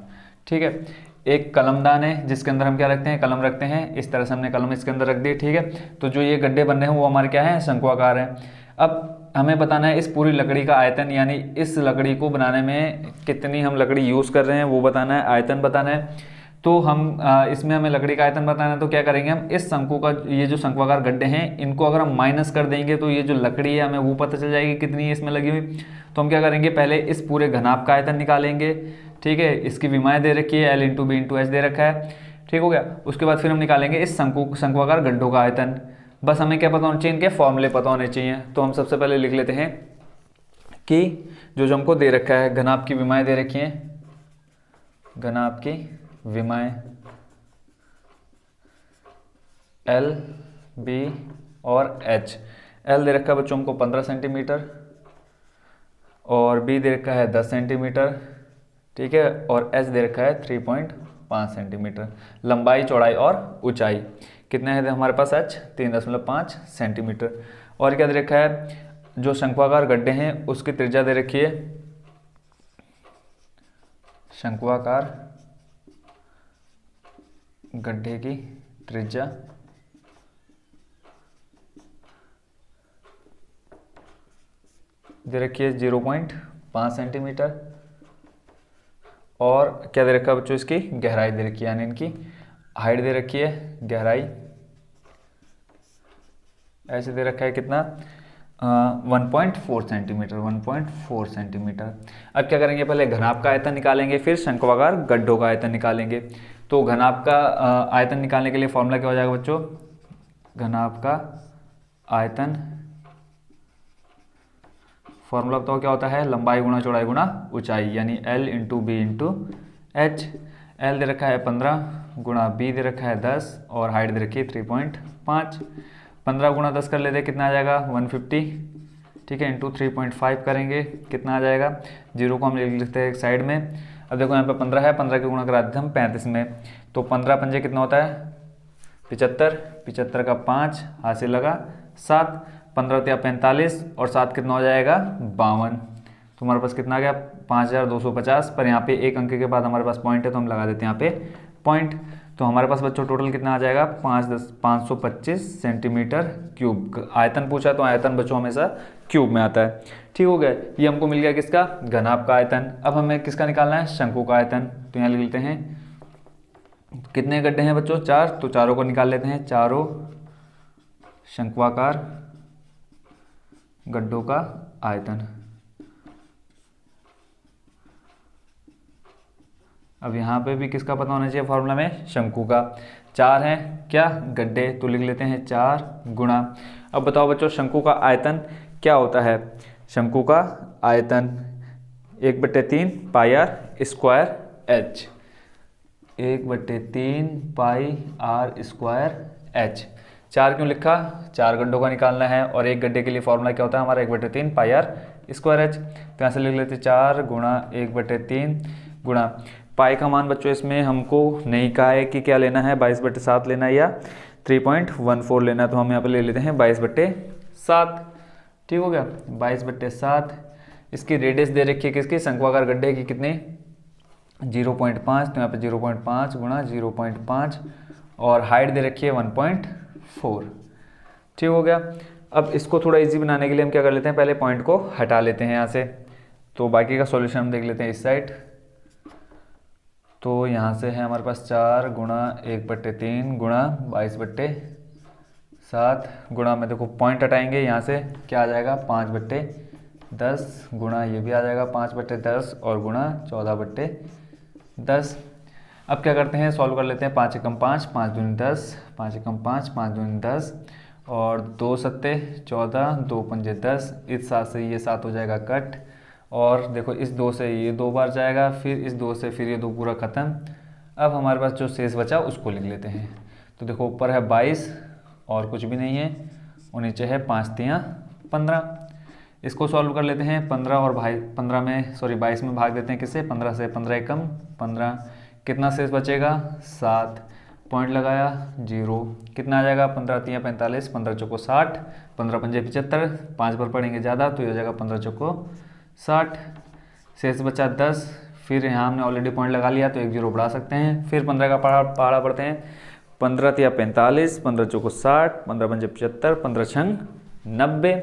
ठीक है। एक कलमदान है जिसके अंदर हम क्या रखते हैं, कलम रखते हैं। इस तरह से हमने कलम इसके अंदर रख दी, ठीक है। तो जो ये गड्ढे बन रहे हैं वो हमारे क्या है, शंक्वाकार हैं। अब हमें बताना है इस पूरी लकड़ी का आयतन, यानी इस लकड़ी को बनाने में कितनी हम लकड़ी यूज़ कर रहे हैं वो बताना है, आयतन बताना है। तो हम इसमें हमें लकड़ी का आयतन बताना है। तो क्या करेंगे हम, इस शंकु का ये जो शंक्वाकार गड्ढे हैं इनको अगर हम माइनस कर देंगे तो ये जो लकड़ी है हमें वो पता चल जाएगी कितनी है इसमें लगी हुई। तो हम क्या करेंगे, पहले इस पूरे घनाभ का आयतन निकालेंगे, ठीक है। इसकी विमाएं दे रखी है, L into B into H दे रखा है, ठीक हो गया। उसके बाद फिर हम निकालेंगे इस शंक्वाकार गड्ढों का आयतन। बस हमें क्या पता होना चाहिए, इनके फॉर्मूले पता होने चाहिए। तो हम सबसे पहले लिख लेते हैं कि जो हमको दे रखा है, घनाभ की विमाएं दे रखी हैं, घनाभ की विमाएं L B और H। L दे रखा है बच्चों हमको 15 सेंटीमीटर और B दे रखा है 10 सेंटीमीटर, ठीक है। और H दे रखा है 3.5 सेंटीमीटर। लंबाई, चौड़ाई और ऊंचाई कितने है हमारे पास, H 3.5 सेंटीमीटर। और क्या दे रखा है, जो शंक्वाकार गड्ढे हैं उसकी त्रिज्या दे रखी है, शंक्वाकार गड्ढे की त्रिज्या दे रखी है 0.5 सेंटीमीटर। और क्या दे रखा है बच्चों, इसकी गहराई दे रखी है, यानी इनकी हाइट दे रखी है, गहराई ऐसे दे रखा है कितना, 1.4 सेंटीमीटर, 1.4 सेंटीमीटर। अब क्या करेंगे, पहले घनाभ का आयतन निकालेंगे, फिर शंक्वाकार गड्ढों का आयतन निकालेंगे। तो घनाभ का आयतन निकालने के लिए फॉर्मूला क्या हो जाएगा बच्चों, घनाभ का आयतन फॉर्मूला बताओ क्या होता है, लंबाई गुणा चौड़ाई गुणा ऊंचाई, यानी L into B into H। L दे रखा है 15 गुणा B दे रखा है 10 और हाइट दे रखी है 3.5। 15 गुणा 10 कर लेते हैं, कितना आ जाएगा 150, ठीक है, इंटू 3.5 करेंगे, कितना आ जाएगा, 0 को हम लिख लेते हैं एक साइड में। अब देखो यहाँ पे 15 है, 15 के गुणा करा देते हम 35 में। तो 15 पंजे कितना होता है 75, 75 का 5 हाथ से लगा 7, 15 या 45 और 7 कितना हो जाएगा 52। तो हमारे पास कितना आ गया 5250। पर यहाँ पे एक अंक के बाद हमारे पास पॉइंट है तो हम लगा देते हैं यहाँ पे पॉइंट। तो हमारे पास बच्चों टोटल कितना आ जाएगा 525 सेंटीमीटर क्यूब। आयतन पूछा तो आयतन बच्चों हमेशा क्यूब में आता है, ठीक हो गया। ये हमको मिल गया किसका, घनाभ का आयतन। अब हमें किसका निकालना है, शंकु का आयतन। तो यहाँ लिख लेते हैं कितने गड्ढे हैं बच्चों 4, तो चारों को निकाल लेते हैं, चारों शंक्वाकार गड्ढों का आयतन। अब यहाँ पे भी किसका पता होना चाहिए फॉर्मूला में, शंकु का। 4 हैं क्या गड्ढे, तो लिख लेते हैं 4 गुणा। अब बताओ बच्चों शंकु का आयतन क्या होता है, शंकु का आयतन 1/3 pi R square H, 1/3 pi R square H। 4 क्यों लिखा, 4 गड्ढों का निकालना है और एक गड्ढे के लिए फॉर्मूला क्या होता है हमारा 1/3 पाई आर स्क्वायर H। तो यहाँ से लिख लेते 4 गुणा 1/3 गुणा पाई का मान बच्चों इसमें हमको नहीं कहा है कि क्या लेना है, 22/7 लेना है या 3.14 लेना है। तो हम यहाँ पे ले लेते हैं 22/7, ठीक हो गया। 22/7 इसकी रेडियस दे रखी है किसकी, शंक्वाकार गड्ढे की, कितने 0.5, तो यहाँ पे 0.5 गुणा 0.5 और हाइट दे रखी है 1.4। ठीक हो गया। अब इसको थोड़ा इजी बनाने के लिए हम क्या कर लेते हैं, पहले पॉइंट को हटा लेते हैं यहाँ से, तो बाकी का सॉल्यूशन हम देख लेते हैं इस साइड। तो यहाँ से है हमारे पास 4 गुणा 1/3 गुणा 22/7 गुणा में देखो पॉइंट हटाएंगे, यहाँ से क्या आ जाएगा 5/10 गुणा ये भी आ जाएगा 5/10 और गुणा 14/10। अब क्या करते हैं, सॉल्व कर लेते हैं। 5 एकम 5, 5 दूनी 10, 5 एकम 5, 5 दूनी 10 और 2 सत्ते 14, 2 पंजे 10। इस 7 से ये 7 हो जाएगा कट, और देखो इस 2 से ये 2 बार जाएगा, फिर इस 2 से फिर ये 2 पूरा ख़त्म। अब हमारे पास जो शेष बचा उसको लिख लेते हैं। तो देखो ऊपर है 22 और कुछ भी नहीं है, और नीचे है 5 तियाँ 15। इसको सॉल्व कर लेते हैं। 15 और 22 में भाग देते हैं किससे, 15 से। 15 एकम 15, कितना शेष बचेगा 7, पॉइंट लगाया 0, कितना आ जाएगा 15 तियाँ 45, 15 चौको 60, 15 पंजे 75, 5 पर पढ़ेंगे ज़्यादा तो ये हो जाएगा 15 चौको 60, शेष बचा 10। फिर यहाँ हमने ऑलरेडी पॉइंट लगा लिया तो 1 0 बढ़ा सकते हैं। फिर 15 का पहाड़ा पढ़ते हैं। 15 तिया 45, 15 चौको 60, 15 पंजे 75, 15 छंग 90।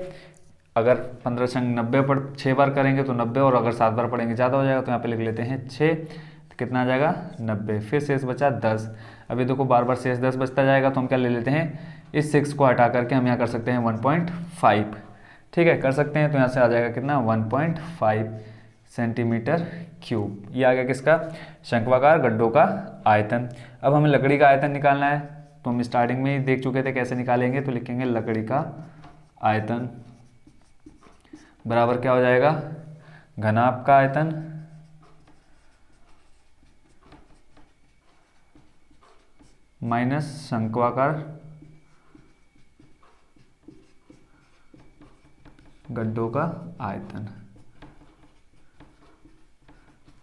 अगर 15 छंग 90 पर 6 बार करेंगे तो 90, और अगर 7 बार पढ़ेंगे ज़्यादा हो जाएगा, तो यहाँ पे लिख लेते हैं 6, तो कितना आ जाएगा 90। फिर शेष बचा 10। अभी देखो बार बार शेष 10 बचता जाएगा, तो हम क्या ले लेते हैं, इस 6 को हटा करके हम यहाँ कर सकते हैं 1.5। ठीक है, कर सकते हैं। तो यहाँ से आ जाएगा कितना 1.5 सेंटीमीटर क्यूब। ये आ गया किसका, शंक्वाकार गड्ढों का आयतन। अब हमें लकड़ी का आयतन निकालना है, तो हम स्टार्टिंग में ही देख चुके थे कैसे निकालेंगे। तो लिखेंगे लकड़ी का आयतन बराबर क्या हो जाएगा, घनाभ का आयतन माइनस शंक्वाकार गड्ढों का आयतन।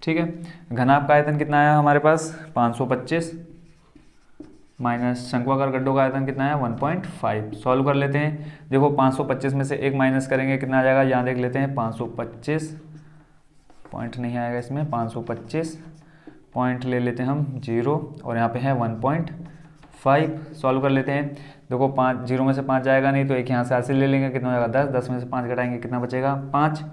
ठीक है, घनाभ का आयतन कितना आया हमारे पास 525 माइनस शंक्वाकार गड्ढों का आयतन कितना है 1.5। सॉल्व कर लेते हैं। देखो 525 में से 1 माइनस करेंगे कितना आ जाएगा, यहाँ देख लेते हैं 525, पॉइंट नहीं आएगा इसमें, 525 पॉइंट ले लेते हैं हम 0, और यहाँ पे है 1.5। सॉल्व कर लेते हैं। देखो 5 0 में से 5 जाएगा नहीं, तो एक यहाँ से ऐसे ले लेंगे, कितना हो जाएगा 10, 10 में से 5 घटाएंगे कितना बचेगा 5,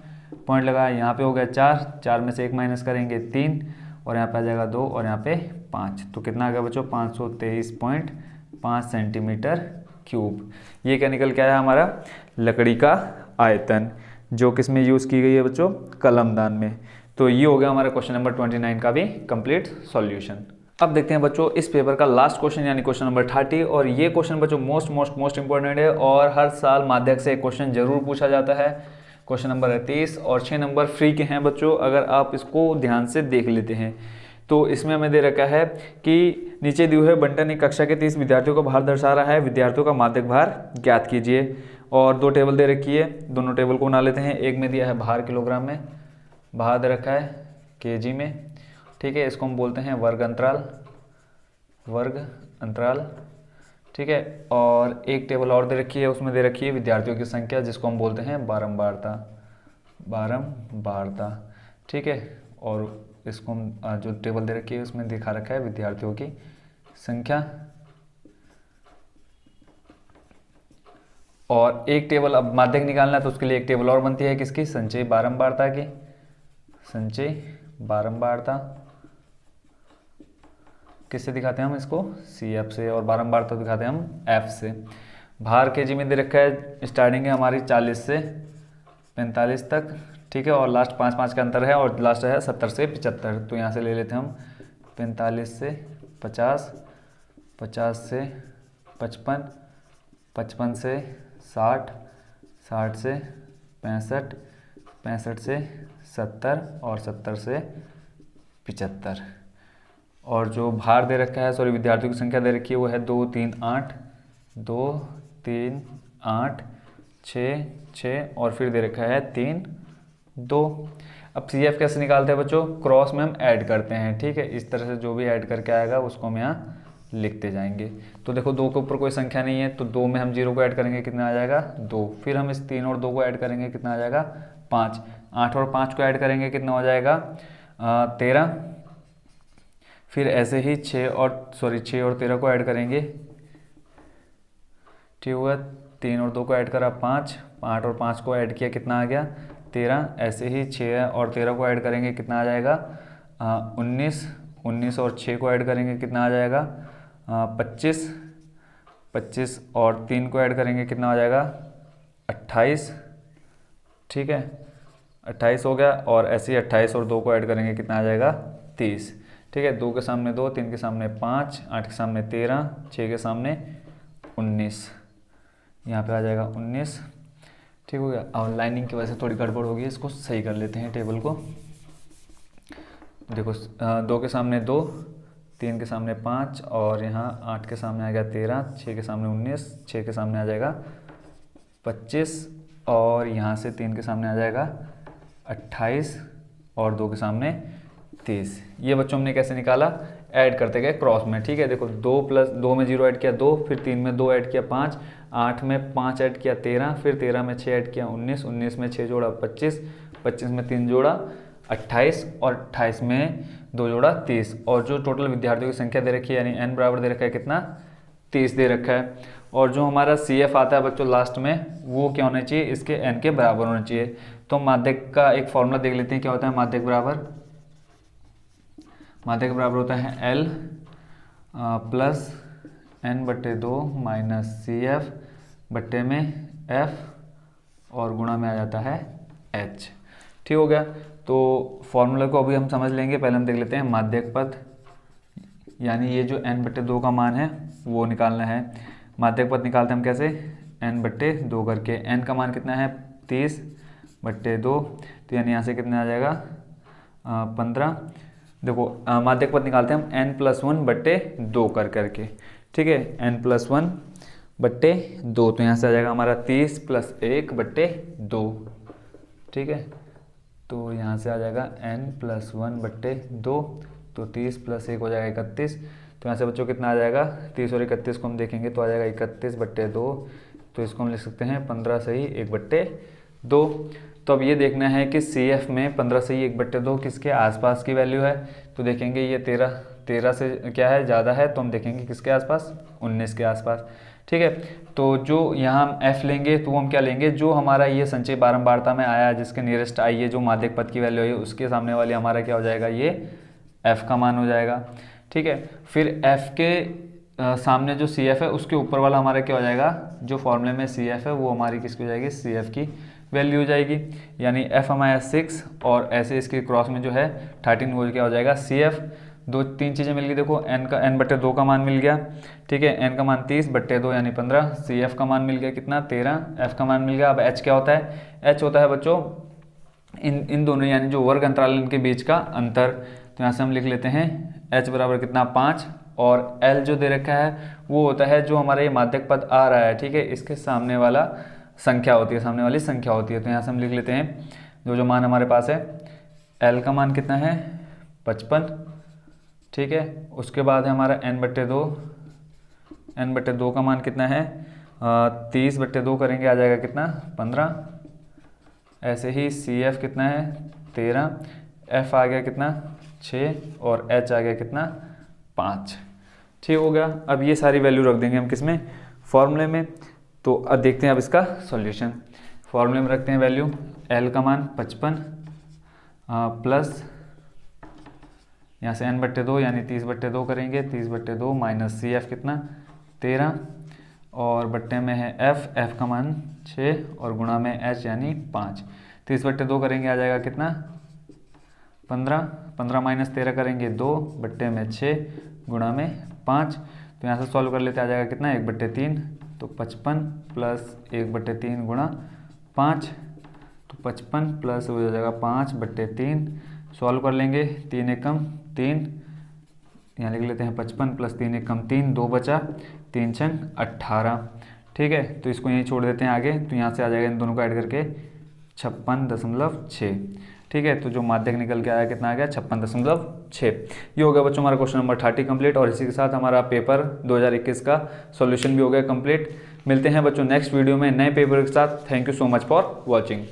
पॉइंट लगाया। यहाँ पे हो गया 4, 4 में से 1 माइनस करेंगे 3, और यहाँ पे आ जाएगा 2, और यहाँ पे 5, तो कितना आ गया बच्चों 523.5 सेंटीमीटर क्यूब। ये क्या निकल के आया हमारा, लकड़ी का आयतन, जो किस में यूज़ की गई है बच्चों, कलमदान में। तो ये हो गया हमारा क्वेश्चन नंबर 29 का भी कंप्लीट सॉल्यूशन। अब देखते हैं बच्चों इस पेपर का लास्ट क्वेश्चन, यानी क्वेश्चन नंबर 30। और ये क्वेश्चन बच्चों मोस्ट इंपॉर्टेंट है, और हर साल माध्यक से एक क्वेश्चन जरूर पूछा जाता है। क्वेश्चन नंबर 30 और 6 नंबर फ्री के हैं बच्चों, अगर आप इसको ध्यान से देख लेते हैं। तो इसमें हमें दे रखा है कि नीचे दिए हुए बंटन एक कक्षा के 30 विद्यार्थियों का भार दर्शा रहा है, विद्यार्थियों का माध्यक भार ज्ञात कीजिए। और 2 टेबल दे रखी है, दोनों टेबल को बना लेते हैं। एक में दिया है भार किलोग्राम में, भार दे रखा है केजी में। ठीक है, इसको हम बोलते हैं वर्ग अंतराल। ठीक है, और एक टेबल और दे रखी है, उसमें दे रखी है विद्यार्थियों की संख्या, जिसको हम बोलते हैं बारंबारता। ठीक है, और इसको हम जो टेबल दे रखी है उसमें दिखा रखा है विद्यार्थियों की संख्या। और एक टेबल, अब माध्यक निकालना है तो उसके लिए एक टेबल और बनती है किसकी, संचयी बारंबारता की। संचयी बारंबारता किससे दिखाते हैं हम इसको, CF से, और बारंबारता दिखाते हैं हम F से। भार केजी में दे रखा है, स्टार्टिंग है हमारी 40 से 45 तक। ठीक है, और लास्ट 5-5 का अंतर है, और लास्ट है 70 से 75। तो यहाँ से ले लेते हैं हम 45 से 50, 50 से 55, 55 से 60, 60 से 65, 65 से 70, और 70 से 75। और जो भार दे रखा है, विद्यार्थियों की संख्या दे रखी है वो है 2 3 8, 2 3 8 6 6, और फिर दे रखा है 3 2। अब CF कैसे निकालते हैं बच्चों, क्रॉस में हम ऐड करते हैं। ठीक है, इस तरह से जो भी ऐड करके आएगा उसको हम यहाँ लिखते जाएंगे। तो देखो 2 के ऊपर कोई संख्या नहीं है, तो 2 में हम 0 को ऐड करेंगे, कितना आ जाएगा 2। फिर हम इस 3 और 2 को ऐड करेंगे, कितना आ जाएगा 5। 8 और 5 को ऐड करेंगे, कितना हो जाएगा 13। फिर ऐसे ही 6 और 13 को ऐड करेंगे, ठीक हुआ। 3 और 2 को ऐड करा 5, 8 और 5 को ऐड किया, कितना आ गया 13। ऐसे ही 6 और 13 को ऐड करेंगे, कितना आ जाएगा 19। 19 और 6 को ऐड करेंगे, कितना आ जाएगा 25। 25 और 3 को ऐड करेंगे, कितना हो जाएगा 28, ठीक है 28 हो गया। और ऐसे ही 28 और 2 को ऐड करेंगे, कितना आ जाएगा 30, ठीक है। 2 के सामने 2, 3 के सामने 5, 8 के सामने 13, 6 के सामने 19, यहाँ पे आ जाएगा 19, ठीक हो गया। और लाइनिंग की वजह से थोड़ी गड़बड़ होगी, इसको सही कर लेते हैं टेबल को। देखो 2 के सामने 2, 3 के सामने 5 और यहाँ 8 के सामने आ गया 13, 6 के सामने 19, 6 के सामने आ जाएगा 25 और यहाँ से 3 के सामने आ जाएगा 28 और 2 के सामने 30। ये बच्चों हमने कैसे निकाला, ऐड करते गए क्रॉस में, ठीक है। देखो 2 प्लस 2 में 0 ऐड किया 2, फिर 3 में 2 ऐड किया 5, 8 में 5 ऐड किया 13, फिर 13 में 6 ऐड किया 19, 19 में 6 जोड़ा 25, 25 में 3 जोड़ा 28 और 28 में 2 जोड़ा 30। और जो टोटल विद्यार्थियों की संख्या दे रखी है यानी n बराबर दे रखा है, कितना 30 दे रखा है। और जो हमारा CF आता है बच्चों लास्ट में, वो क्या होना चाहिए, इसके n के बराबर होना चाहिए। तो माध्यक का एक फॉर्मूला देख लेते हैं, क्या होता है माध्यक बराबर। माध्यक बराबर होता है L plus n/2 minus CF बट्टे में F और गुणा में आ जाता है H, ठीक हो गया। तो फॉर्मूला को अभी हम समझ लेंगे, पहले हम देख लेते हैं माध्यक पद, यानी ये जो n/2 का मान है वो निकालना है। माध्यक पद निकालते हैं हम कैसे, n/2 करके। n का मान कितना है 30/2, तो यानी यहाँ से कितना आ जाएगा 15। देखो माध्यक पद निकालते हैं हम n+1/2 कर करके, ठीक है n+1/2, तो यहाँ से आ जाएगा हमारा 30 + 1/2, ठीक है। तो यहाँ से आ जाएगा n+1/2, तो 30 + 1 हो जाएगा 31। तो यहाँ से बच्चों कितना आ जाएगा, 30 और 31 को हम देखेंगे तो आ जाएगा 31/2, तो इसको हम लिख सकते हैं 15 सही 1/2। तो अब ये देखना है कि CF में 15 सही 1/2 किसके आसपास की वैल्यू है। तो देखेंगे ये 13 से क्या है ज़्यादा है, तो हम देखेंगे किसके आसपास, 19 के आसपास, ठीक है। तो जो यहाँ हम F लेंगे तो वो हम क्या लेंगे, जो हमारा ये संचय बारंबारता में आया जिसके नियरेस्ट आई है, जो माध्यक पद की वैल्यू है उसके सामने वाली हमारा क्या हो जाएगा, ये F का मान हो जाएगा, ठीक है। फिर F के सामने जो CF है उसके ऊपर वाला हमारा क्या हो जाएगा, जो फॉर्मूले में CF है वो हमारी किसकी हो जाएगी, CF की वैल्यू हो जाएगी, यानी F हमारा 6 और ऐसे इसके क्रॉस में जो है 13 वो क्या हो जाएगा CF। 2-3 चीज़ें मिल गई, देखो n/2 का मान मिल गया, ठीक है, n का मान 30/2 यानी 15, CF का मान मिल गया कितना 13, F का मान मिल गया। अब H क्या होता है, H होता है बच्चों इन दोनों यानी जो वर्ग अंतराल इनके बीच का अंतर। तो यहाँ से हम लिख लेते हैं H बराबर कितना 5, और L जो दे रखा है वो होता है जो हमारा ये माध्यक पद आ रहा है, ठीक है, इसके सामने वाला संख्या होती है, सामने वाली संख्या होती है। तो यहाँ से हम लिख लेते हैं जो मान हमारे पास है, L का मान कितना है 55, ठीक है। उसके बाद है हमारा n/2 का मान कितना है 30/2 करेंगे आ जाएगा कितना 15। ऐसे ही CF कितना है 13, F आ गया कितना 6 और H आ गया कितना 5, ठीक हो गया। अब ये सारी वैल्यू रख देंगे हम किस में, फॉर्मूले में। तो अब देखते हैं अब इसका सॉल्यूशन। फॉर्मूले में रखते हैं वैल्यू, L का मान 55 प्लस यहाँ से n/2 यानी 30/2 करेंगे, 30/2 माइनस CF कितना 13 और बट्टे में है F का मान 6 और गुणा में H यानी 5। 30/2 करेंगे आ जाएगा कितना 15, 15 माइनस 13 करेंगे 2 बट्टे में 6 गुणा में 5। तो यहाँ से सॉल्व कर लेते आ जाएगा कितना 1/3, तो 55 प्लस 1/3 गुणा 5, तो 55 प्लस हो जाएगा 5/3, सॉल्व कर लेंगे 3 एकम 3, यहाँ लिख लेते हैं 55 प्लस 3 एकम 3, 2 बचा, 3 छंग 18, ठीक है। तो इसको यहीं छोड़ देते हैं आगे, तो यहाँ से आ जाएगा इन दोनों को ऐड करके 56.6, ठीक है। तो जो माध्यक निकल के आया कितना आ गया 56.6। ये हो गया बच्चों हमारा क्वेश्चन नंबर 30 कंप्लीट, और इसी के साथ हमारा पेपर 2021 का सॉल्यूशन भी हो गया कंप्लीट। मिलते हैं बच्चों नेक्स्ट वीडियो में नए पेपर के साथ। Thank you so much for watching.